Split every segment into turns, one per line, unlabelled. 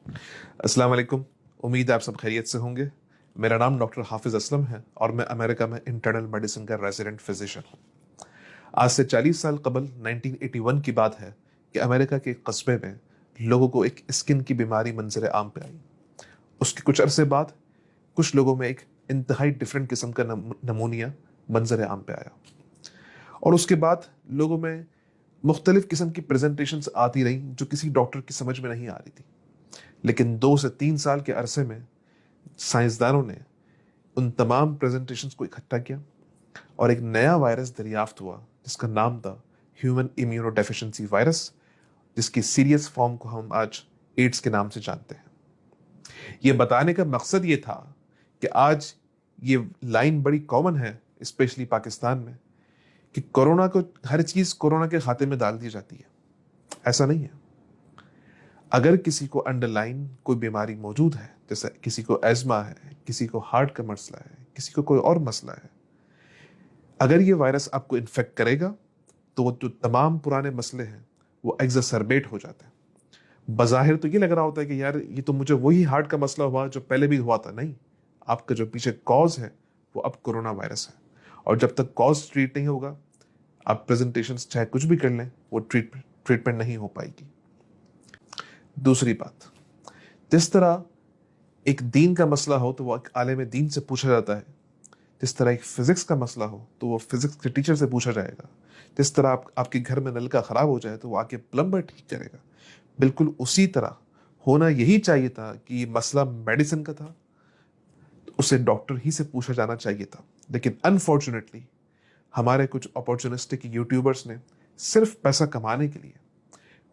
अस्सलाम वालेकुम। उम्मीद है आप सब खैरियत से होंगे। मेरा नाम डॉक्टर हाफिज असलम है और मैं अमेरिका में इंटरनल मेडिसिन का रेजिडेंट फिजिशियन हूँ। आज से 40 साल कबल 1981 की बात है कि अमेरिका के एक कस्बे में लोगों को एक स्किन की बीमारी मंजर आम पे आई। उसके कुछ अरसे बाद कुछ लोगों में एक इंतहाई डिफरेंट किस्म का नमूनिया मंजर आम पे आया और उसके बाद लोगों में मुख्तलिफ किस्म की प्रेजेंटेशंस आती रही जो किसी डॉक्टर की समझ में नहीं आ रही थी। लेकिन 2 से 3 साल के अरसे में साइंसदानों ने उन तमाम प्रेजेंटेशंस को इकट्ठा किया और एक नया वायरस दरियाफ्त हुआ जिसका नाम था ह्यूमन इम्यूनोडेफिशिएंसी वायरस, जिसकी सीरियस फॉर्म को हम आज एड्स के नाम से जानते हैं। ये बताने का मकसद ये था कि आज ये लाइन बड़ी कॉमन है स्पेशली पाकिस्तान में कि कोरोना को हर चीज कोरोना के खाते में डाल दी जाती है। ऐसा नहीं है। अगर किसी को अंडरलाइन कोई बीमारी मौजूद है, जैसे किसी को एज्मा है, किसी को हार्ट का मसला है, किसी को कोई और मसला है, अगर ये वायरस आपको इन्फेक्ट करेगा तो वो जो तमाम पुराने मसले हैं वो एग्जर्सरबेट हो जाते हैं। बज़ाहिर तो ये लग रहा होता है कि यार ये तो मुझे वही हार्ट का मसला हुआ जो पहले भी हुआ था। नहीं, आपका जो पीछे कॉज है वो अब कोरोना वायरस है और जब तक कॉज ट्रीट नहीं होगा, आप प्रेजेंटेशन चाहे कुछ भी कर लें, वो ट्रीटमेंट नहीं हो पाएगी। दूसरी बात, जिस तरह एक दीन का मसला हो तो वो एक आलिम दीन से पूछा जाता है, जिस तरह एक फिजिक्स का मसला हो तो वो फिजिक्स के टीचर से पूछा जाएगा, जिस तरह आपके घर में नल का खराब हो जाए तो वो आके प्लम्बर ठीक करेगा, बिल्कुल उसी तरह होना यही चाहिए था कि ये मसला मेडिसिन का था तो उसे डॉक्टर ही से पूछा जाना चाहिए था। लेकिन अनफॉर्चुनेटली हमारे कुछ अपॉर्चुनिस्टिक यूट्यूबर्स ने सिर्फ पैसा कमाने के लिए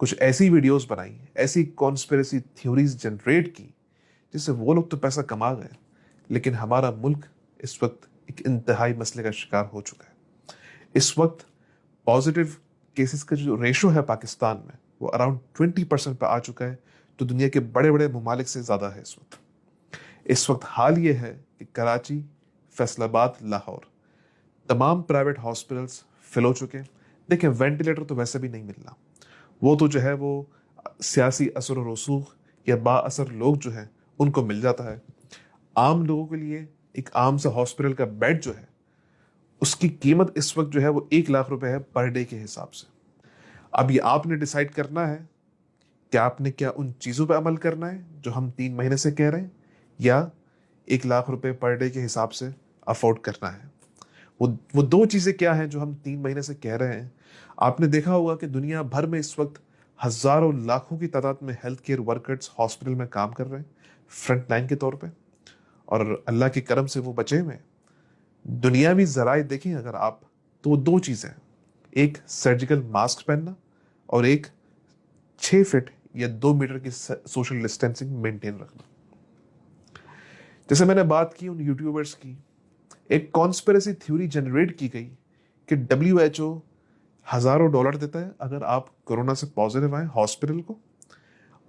कुछ ऐसी वीडियोस बनाई, ऐसी कॉन्स्पिरेसी थ्योरीज जनरेट की जिससे वो लोग तो पैसा कमा गए, लेकिन हमारा मुल्क इस वक्त एक इंतहाई मसले का शिकार हो चुका है। इस वक्त पॉजिटिव केसेस का जो रेशो है पाकिस्तान में वो अराउंड 20% पर आ चुका है, तो दुनिया के बड़े बड़े ममालिक से ज़्यादा है इस वक्त हाल ये है कि कराची, फैसलाबाद, लाहौर तमाम प्राइवेट हॉस्पिटल्स फिल हो चुके हैं। देखिए, वेंटिलेटर तो वैसे भी नहीं मिलना, वो तो जो है वो सियासी असर और रसूख या बाअसर लोग जो हैं उनको मिल जाता है। आम लोगों के लिए एक आम सा हॉस्पिटल का बेड जो है उसकी कीमत इस वक्त जो है वो 1 लाख रुपए है पर डे के हिसाब से। अब ये आपने डिसाइड करना है कि आपने क्या उन चीज़ों पे अमल करना है जो हम 3 महीने से कह रहे हैं, या 1 लाख रुपए पर डे के हिसाब से अफोर्ड करना है। वो दो चीज़ें क्या हैं जो हम 3 महीने से कह रहे हैं। आपने देखा होगा कि दुनिया भर में इस वक्त हजारों लाखों की तादाद में हेल्थ केयर वर्कर्स हॉस्पिटल में काम कर रहे हैं फ्रंट लाइन के तौर पे, और अल्लाह के करम से वो बचे हुए हैं। दुनियावी जराए देखें अगर आप, तो वो दो चीज़ें हैं, एक सर्जिकल मास्क पहनना और एक 6 फीट या 2 मीटर की सोशल डिस्टेंसिंग मेंटेन रखना। जैसे मैंने बात की उन यूट्यूबर्स की, एक कॉन्स्पिरेसी थ्योरी जनरेट की गई कि WHO हजारों डॉलर देता है अगर आप कोरोना से पॉजिटिव आए हॉस्पिटल को,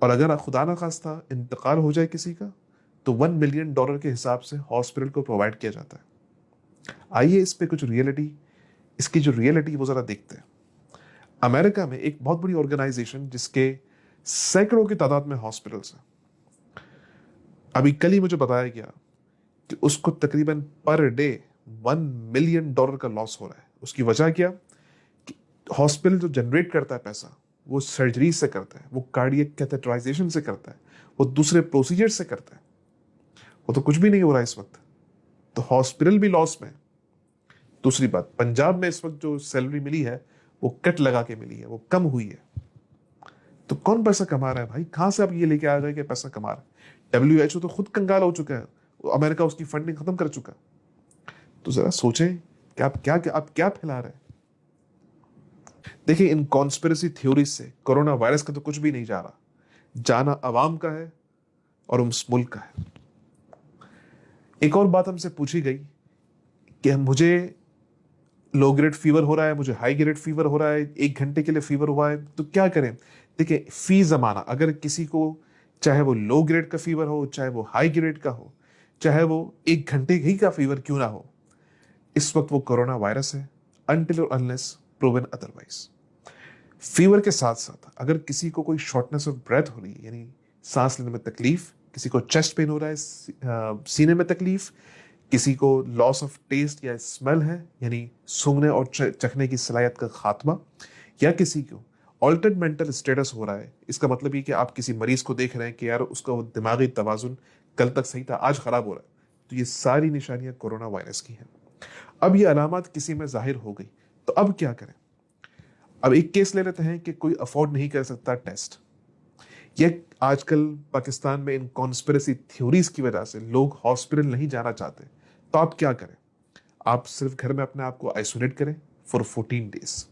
और अगर खुदा न खास्ता इंतकाल हो जाए किसी का तो $1 मिलियन के हिसाब से हॉस्पिटल को प्रोवाइड किया जाता है। आइए इस पे कुछ रियलिटी, इसकी जो रियलिटी वो जरा देखते हैं। अमेरिका में एक बहुत बड़ी ऑर्गेनाइजेशन जिसके सैकड़ों की तादाद में हॉस्पिटल्स हैं, अभी कल ही मुझे बताया गया कि उसको तकरीबन पर डे $1 मिलियन का लॉस हो रहा है। उसकी वजह क्या कि हॉस्पिटल जो जनरेट करता है पैसा वो सर्जरी से करता है, वो कार्डियक कैथेटराइजेशन से करता है, वो दूसरे प्रोसीजर से करता है, वो तो कुछ भी नहीं हो रहा है इस वक्त, तो हॉस्पिटल भी लॉस में। दूसरी बात, पंजाब में इस वक्त जो सैलरी मिली है वो कट लगा के मिली है, वो कम हुई है। तो कौन पैसा कमा रहा है भाई? कहां से आप ये लेके आ गए कि पैसा कमा रहा है? WHO तो खुद कंगाल हो चुका है, अमेरिका उसकी फंडिंग खत्म कर चुका। तो जरा सोचें कि आप क्या फैला रहे हैं। देखिए, इन कॉन्स्पिरेसी थ्योरीज से कोरोना वायरस का तो कुछ भी नहीं जा रहा, जाना अवाम का है और उस मुल्क का है। एक और बात हमसे पूछी गई कि मुझे लो ग्रेड फीवर हो रहा है, मुझे हाई ग्रेड फीवर हो रहा है, 1 घंटे के लिए फीवर हुआ है, तो क्या करें? देखिए, फी जमाना, अगर किसी को चाहे वो लो ग्रेड का फीवर हो, चाहे वो हाई ग्रेड का हो, चाहे वो 1 घंटे ही का फीवर क्यों ना हो, इस वक्त वो कोरोना वायरस है अनटिल और अनलेस प्रूवन अदरवाइज। फीवर के साथ साथ अगर किसी को कोई शॉर्टनेस ऑफ ब्रेथ हो रही है, यानी सांस लेने में तकलीफ, किसी को चेस्ट पेन हो रहा है, सीने में तकलीफ, किसी को लॉस ऑफ टेस्ट या स्मेल है यानी सूंघने और चखने की सलाहियत का खात्मा, या किसी को ऑल्टर्ड मेंटल स्टेटस हो रहा है। इसका मतलब ये कि आप किसी मरीज को देख रहे हैं कि यार उसका दिमागी तवाजुन कल तक सही था, आज खराब हो रहा है। तो ये सारी निशानियां कोरोना वायरस की हैं। अब ये अलामत किसी में जाहिर हो गई तो अब क्या करें? अब एक केस ले लेते हैं कि कोई अफोर्ड नहीं कर सकता टेस्ट। ये आजकल पाकिस्तान में इन कॉन्स्पिरेसी थ्योरीज की वजह से लोग हॉस्पिटल नहीं जाना चाहते। तो आप क्या करें? आप सिर्फ घर में अपने आप को आइसोलेट करें फॉर 14 डेज।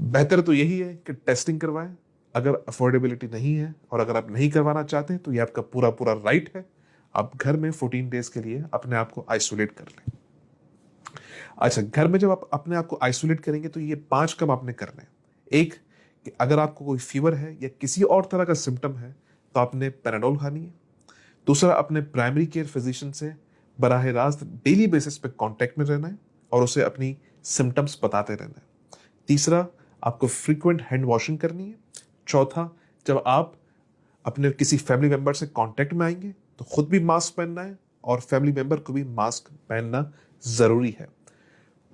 बेहतर तो यही है कि टेस्टिंग करवाएं। अगर अफोर्डेबिलिटी नहीं है और अगर आप नहीं करवाना चाहते तो ये आपका पूरा पूरा राइट है, आप घर में 14 डेज के लिए अपने आप को आइसोलेट कर लें। अच्छा, घर में जब आप अपने आप को आइसोलेट करेंगे तो ये 5 काम आपने करने हैं। एक, कि अगर आपको कोई फीवर है या किसी और तरह का सिम्टम है तो आपने पैराडोल खानी है। दूसरा, अपने प्राइमरी केयर फिजिशियन से बराह रास्त डेली बेसिस पे कांटेक्ट में रहना है और उसे अपनी सिम्टम्स बताते रहना है। तीसरा, आपको फ्रीक्वेंट हैंड वॉशिंग करनी है। चौथा, जब आप अपने किसी फैमिली मेंबर से कांटेक्ट में आएंगे तो खुद भी मास्क पहनना है और फैमिली मेंबर को भी मास्क पहनना जरूरी है।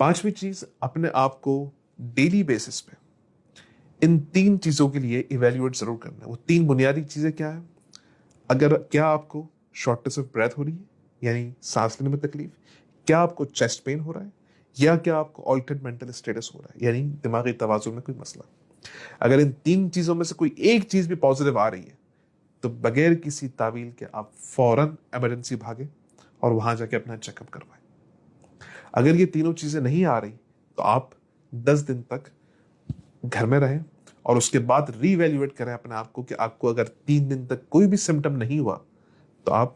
पांचवी चीज, अपने आप को डेली बेसिस पे इन 3 चीजों के लिए इवेल्युएट जरूर करना है। वो 3 बुनियादी चीजें क्या है? अगर क्या आपको शॉर्टनेस ऑफ ब्रेथ हो रही है यानी सांस लेने में तकलीफ, क्या आपको चेस्ट पेन हो रहा है, या क्या आपको ऑल्टर्ड मेंटल स्टेटस हो रहा है यानी दिमागी तवाजुन में कोई मसला। अगर इन 3 चीजों में से कोई एक चीज भी पॉजिटिव आ रही है तो बगैर किसी तावील के आप फौरन इमरजेंसी भागे और वहां जाके अपना चेकअप करवाएं। अगर ये तीनों चीजें नहीं आ रही तो आप 10 दिन तक घर में रहें और उसके बाद रीवैल्यूएट करें अपने आप को कि आपको अगर 3 दिन तक कोई भी सिम्टम नहीं हुआ तो आप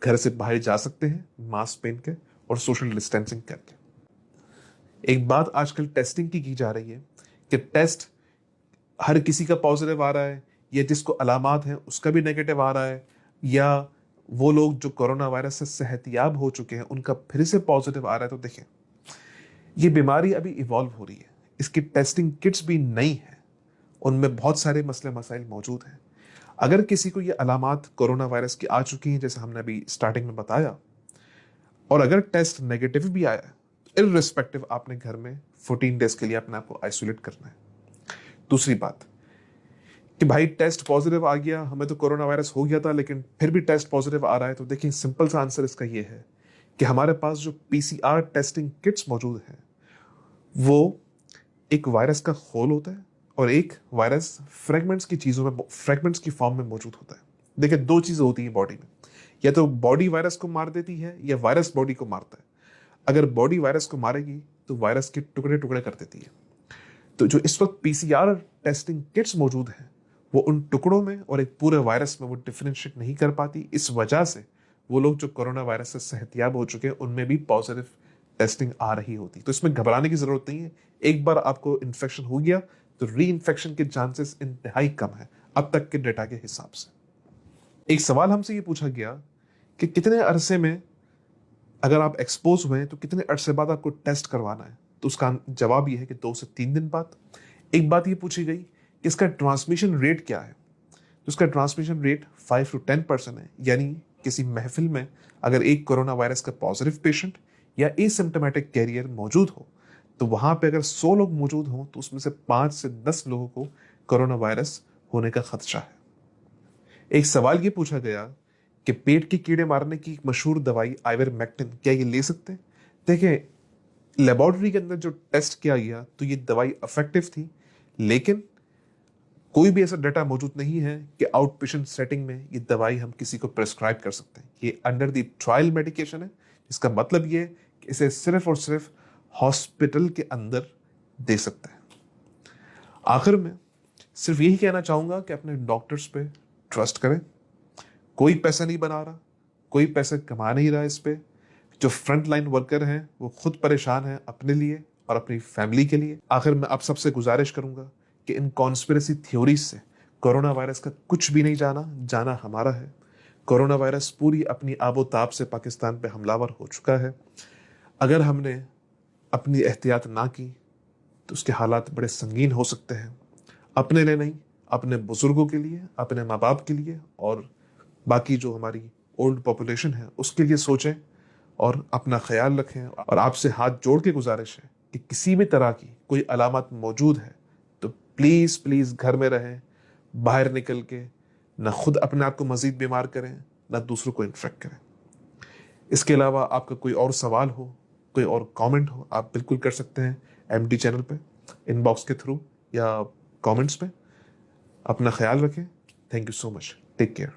घर से बाहर जा सकते हैं मास्क पहन के और सोशल डिस्टेंसिंग करके। एक बात आजकल टेस्टिंग की जा रही है कि टेस्ट हर किसी का पॉजिटिव आ रहा है, या जिसको अलामात हैं उसका भी नेगेटिव आ रहा है, या वो लोग जो कोरोना वायरस से सेहतियाब हो चुके हैं उनका फिर से पॉजिटिव आ रहा है। तो देखें, ये बीमारी अभी इवॉल्व हो रही है, इसकी टेस्टिंग किट्स भी नई है, उनमें बहुत सारे मसले मसाइल मौजूद हैं। अगर किसी को ये अलामात कोरोना वायरस की आ चुकी हैं जैसे हमने अभी स्टार्टिंग में बताया, और अगर टेस्ट नेगेटिव भी आया तो इररिस्पेक्टिव आपने घर में 14 डेज के लिए अपने आप को आइसोलेट करना है। दूसरी बात कि भाई टेस्ट पॉजिटिव आ गया, हमें तो कोरोना वायरस हो गया था लेकिन फिर भी टेस्ट पॉजिटिव आ रहा है, तो देखिए सिंपल सा आंसर इसका ये है कि हमारे पास जो पीसीआर टेस्टिंग किट्स मौजूद हैं वो एक वायरस का खोल होता है और एक वायरस फ्रेगमेंट्स की फॉर्म में मौजूद होता है। देखिए 2 चीजें होती हैं बॉडी में, या तो बॉडी वायरस को मार देती है या वायरस बॉडी को मारता है। अगर बॉडी वायरस को मारेगी तो वायरस के टुकड़े टुकड़े कर देती है। तो जो इस वक्त पीसीआर टेस्टिंग किट्स मौजूद हैं वो उन टुकड़ों में और एक पूरे वायरस में वो डिफरेंशिएट नहीं कर पाती। इस वजह से वो लोग जो कोरोना वायरस से सेहतियाब हो चुके हैं उनमें भी पॉजिटिव टेस्टिंग आ रही होती। तो इसमें घबराने की जरूरत नहीं है। एक बार आपको इन्फेक्शन हो गया तो री इन्फेक्शन के चांसेस इंतहाई कम है अब तक के डेटा के हिसाब से। एक सवाल हमसे ये पूछा गया कि कितने अरसे में अगर आप एक्सपोज हुए तो कितने अरसे बाद आपको टेस्ट करवाना है, तो उसका जवाब ये है कि 2 से 3 दिन बाद। एक बात ये पूछी गई कि इसका ट्रांसमिशन रेट क्या है, तो इसका ट्रांसमिशन रेट 5 to 10% है, यानी किसी महफिल में अगर एक कोरोना वायरस का पॉजिटिव पेशेंट या एसिम्प्टोमेटिक कैरियर मौजूद हो तो वहां पे अगर 100 लोग मौजूद हों तो उसमें से 5 से 10 लोगों को कोरोना वायरस होने का खदशा है। एक सवाल ये पूछा गया कि पेट के कीड़े मारने की एक मशहूर दवाई आइवरमेक्टिन क्या ये ले सकते हैं? देखिए, लेबोरेटरी के अंदर जो टेस्ट किया गया तो ये दवाई इफेक्टिव थी, लेकिन कोई भी ऐसा डाटा मौजूद नहीं है कि आउट पेशेंट सेटिंग में ये दवाई हम किसी को प्रेस्क्राइब कर सकते हैं। ये अंडर द ट्रायल मेडिकेशन है, इसका मतलब ये कि इसे सिर्फ और सिर्फ हॉस्पिटल के अंदर दे सकते हैं। आखिर में सिर्फ यही कहना चाहूंगा कि अपने डॉक्टर्स पे ट्रस्ट करें। कोई पैसा नहीं बना रहा, कोई पैसा कमा नहीं रहा इस पे। जो फ्रंट लाइन वर्कर हैं वो खुद परेशान हैं अपने लिए और अपनी फैमिली के लिए। आखिर में आप सबसे गुजारिश करूंगा कि इन कॉन्स्पिरेसी थ्योरीज से कोरोना वायरस का कुछ भी नहीं जाना हमारा है। कोरोना वायरस पूरी अपनी आबोताब से पाकिस्तान पे हमलावर हो चुका है। अगर हमने अपनी एहतियात ना की तो उसके हालात बड़े संगीन हो सकते हैं, अपने लिए नहीं अपने बुजुर्गों के लिए, अपने माँ बाप के लिए और बाकी जो हमारी ओल्ड पॉपुलेशन है उसके लिए सोचें और अपना ख्याल रखें। और आपसे हाथ जोड़ के गुजारिश है कि किसी भी तरह की कोई अलामत मौजूद है तो प्लीज़ प्लीज़ घर में रहें, बाहर निकल के ना खुद अपने आप को मज़ीद बीमार करें ना दूसरों को इन्फेक्ट करें। इसके अलावा आपका कोई और सवाल हो, कोई और कमेंट हो, आप बिल्कुल कर सकते हैं एमडी चैनल पे, इनबॉक्स के थ्रू या कमेंट्स पे। अपना ख्याल रखें। Thank you so much. Take care.